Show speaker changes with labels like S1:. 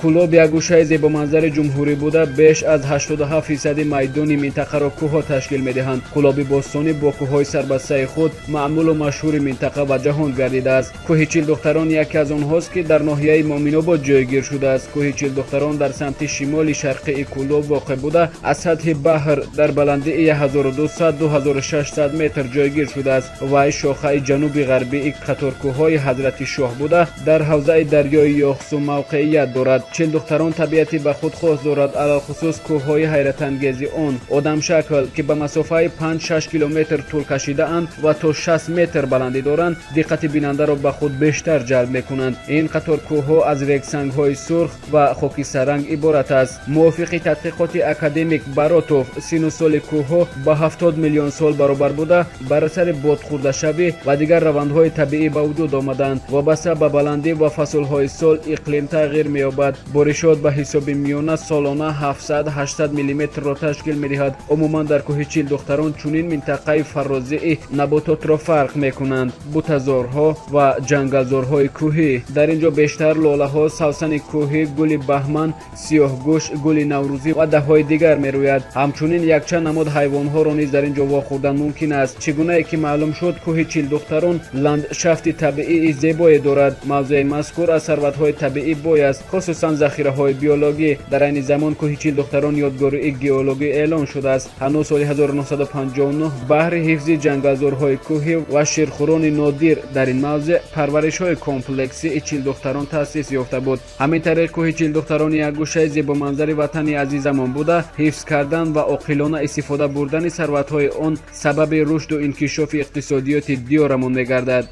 S1: кӯлоб як гӯшаи зебоманзари ҷумҳурӣ буда беш аз 87% майдони минтақаро кӯҳҳо ташкил медиҳанд. кӯлоби бостонӣ бо кӯҳҳои сарбастаи худ маъмулу машҳури минтақа ва ҷаҳон гардидааст. кӯҳи Чилдухтарон яке аз онҳост, ки дар ноҳияи Моминобод ҷойгир шудааст. кӯҳи Чилдухтарон дар самти шимоли шарқии кӯлоб воқеъ буда аз сатҳи баҳр дар баландии 1200-2600 метр ҷойгир шудааст. вай шохаи ҷануби ғарбии қаторкӯҳҳои Ҳазрати Шоҳ буда дар ҳавзаи дарёи Ёхсу мавқеият дорад. Чилдухтарон табиати ба худ хос дорад, алалхусус кӯҳҳои ҳайратангези он одамшакл, ки ба масофаи 5-6 километр тӯл кашидаанд ва то 60 метр баландӣ доранд, диққати бинандаро ба худ бештар ҷалб мекунанд. ин қаторкӯҳҳо аз регсангҳои сурх ва хоки саранг иборат аст. мувофиқи тадқиқоти академик Баротов, сину соли кӯҳҳо ба 70 миллион сол баробар буда бар асари бодхӯрдашавӣ ва дигар равандҳои табиӣ ба вуҷуд омаданд. вобаста ба баландӣ ва фаслҳои сол иқлим тағйир меёбад. боришот ба ҳисоби миёна солона 700-800 миллиметрро ташкил медиҳад. умуман дар кӯҳи Чилдухтарон чунин минтақаи фаррозии набототро фарқ мекунанд: бутазорҳо ва ҷангалзорҳои кӯҳӣ. дар ин ҷо бештар лолаҳо, савсани кӯҳӣ, гули баҳман, сиёҳгӯш, гули наврӯзӣ ва даҳҳои дигар мерӯяд. ҳамчунин якчанд намуд ҳайвонҳоро низ дар ин ҷо вохӯрдан мумкин аст. чӣ гунае ки маълум шуд, кӯҳи Чилдухтарон ландшафти табиии зебое дорад. мавзӯи мазкур аз сарватҳои табиӣ бой аст, хусусан захираҳои биологӣ. дар айни замон кӯҳи Чилдухтарон ёдгории геологӣ эълон шудааст. ҳанӯз соли 1959 баҳри ҳифзи ҷангалзорҳои кӯҳӣ ва ширхӯрони нодир дар ин мавзеъ парваришҳои комплексии Чилдухтарон таъсис ёфта буд. ҳамин тариқ кӯҳи Чилдухтарон як гӯшаи зебоманзари ватани азизамон буда, ҳифз кардан ва оқилона истифода бурдани сарватҳои он сабаби рушду инкишофи иқтисодиёти диёрамон мегардад.